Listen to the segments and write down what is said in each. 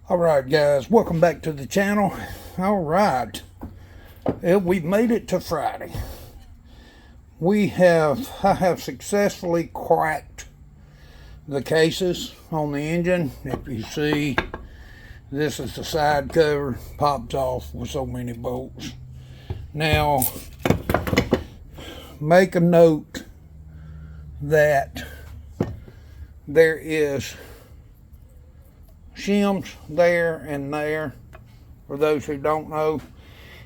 Alright guys, welcome back to the channel. Alright, we've made it to Friday. I have successfully cracked the cases on the engine. If you see, this is the side cover, popped off with so many bolts. Now, make a note that there is shims there and there, for those who don't know.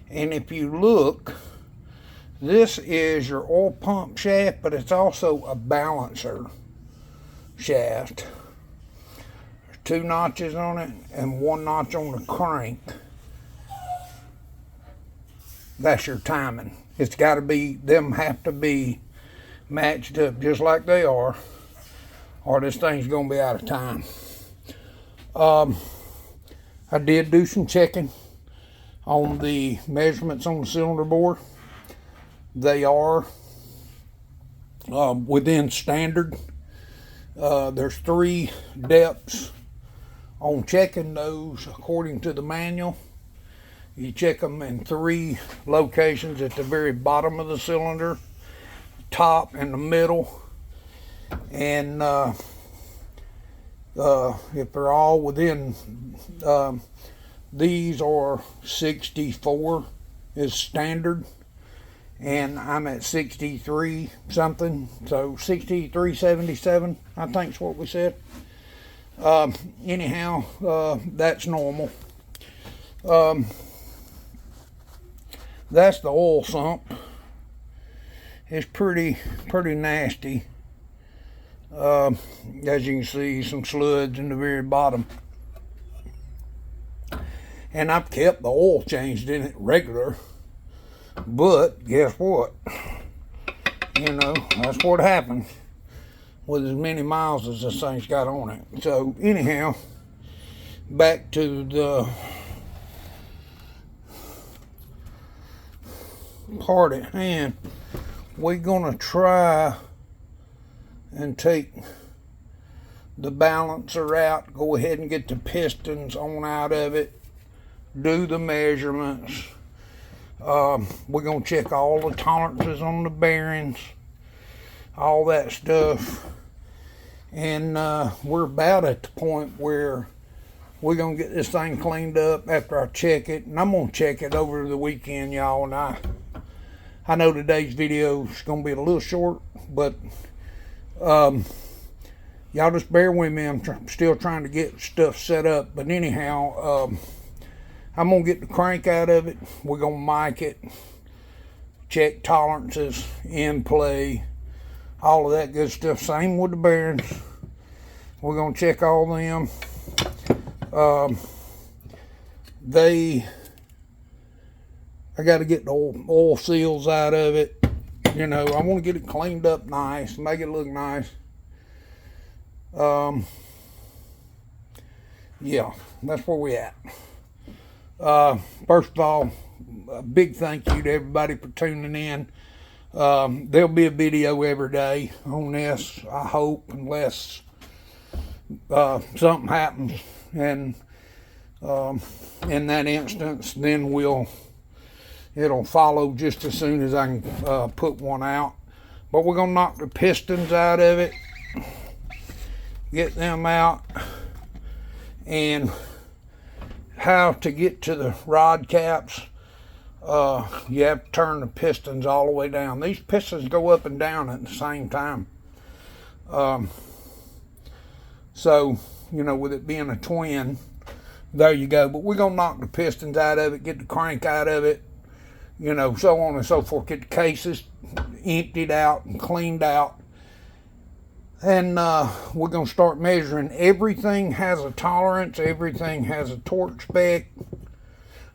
And if you look, this is your oil pump shaft, but it's also a balancer shaft. There's 2 notches on it and 1 notch on the crank. That's your timing. It's got to be, them have to be matched up just like they are, or this thing's going to be out of time. I did do some checking on the measurements on the cylinder bore. They are within standard. There's 3 depths on checking those according to the manual. You check them in 3 locations: at the very bottom of the cylinder, top, and the middle. And if they're all within, these are 64 is standard, and I'm at 63 something, so 63.77 I think is what we said. Anyhow, that's normal. That's the oil sump. It's pretty nasty. As you can see, some sludge in the very bottom. And I've kept the oil changed in it regular. But guess what? You know, that's what happens with as many miles as this thing's got on it. So anyhow, back to the part at hand. We're gonna try and take the balancer out, go ahead and get the pistons on out of it, do the measurements. We're going to check all the tolerances on the bearings, all that stuff. And we're about at the point where we're going to get this thing cleaned up after I check it. And I'm going to check it over the weekend, y'all. And I know today's video is going to be a little short, but y'all just bear with me. I'm still trying to get stuff set up. But anyhow, I'm going to get the crank out of it. We're going to mic it, check tolerances, in play, all of that good stuff. Same with the bearings. We're going to check all them. I got to get the oil seals out of it. You know, I want to get it cleaned up nice, make it look nice. Yeah, that's where we at. First of all, a big thank you to everybody for tuning in. There'll be a video every day on this, I hope, unless something happens. And in that instance, then it'll follow just as soon as I can put one out. But we're going to knock the pistons out of it, get them out, and how to get to the rod caps. You have to turn the pistons all the way down. These pistons go up and down at the same time. So, you know, with it being a twin, there you go. But we're going to knock the pistons out of it, get the crank out of it, you know, so on and so forth. Get the cases emptied out and cleaned out. And we're going to start measuring. Everything has a tolerance. Everything has a torque spec.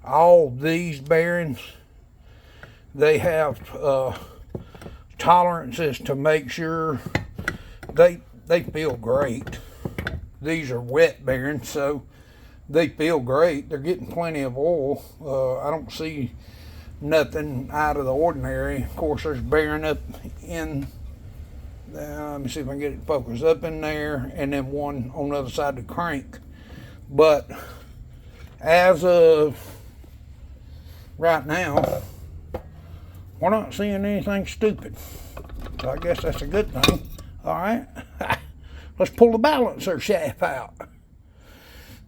All these bearings, they have tolerances to make sure they feel great. These are wet bearings, so they feel great. They're getting plenty of oil. I don't see nothing out of the ordinary. Of course, there's bearing up in, let me see if I can get it focused, up in there, and then one on the other side of the crank. But as of right now, we're not seeing anything stupid. So I guess that's a good thing. All right, let's pull the balancer shaft out.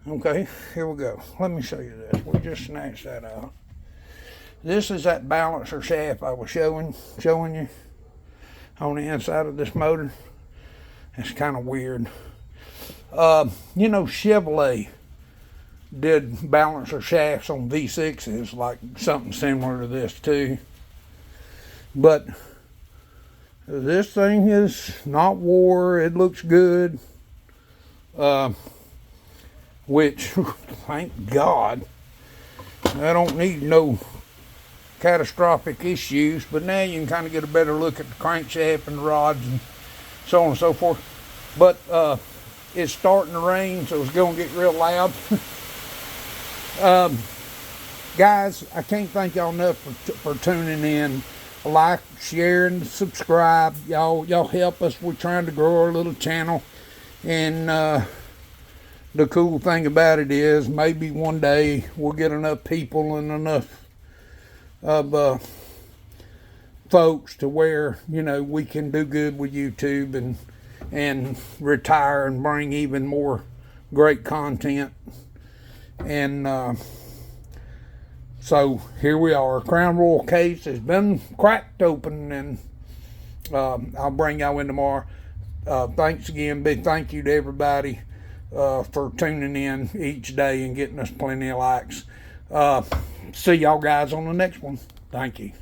Okay, here we go. Let me show you this. We just snatched that out. This is that balancer shaft I was showing you on the inside of this motor. It's kind of weird. You know, Chevrolet did balancer shafts on V6s, like something similar to this too. But this thing is not wore. It looks good. Which, thank God, I don't need no catastrophic issues. But now you can kind of get a better look at the crankshaft and the rods and so on and so forth. But it's starting to rain, so it's going to get real loud. Guys, I can't thank y'all enough for tuning in. Like, share, and subscribe. Y'all help us. We're trying to grow our little channel. And the cool thing about it is maybe one day we'll get enough people and enough of folks to where, you know, we can do good with YouTube and retire and bring even more great content. And so here we are. Crown Royal case has been cracked open, and I'll bring y'all in tomorrow. Thanks again. Big thank you to everybody for tuning in each day and getting us plenty of likes. See y'all guys on the next one. Thank you.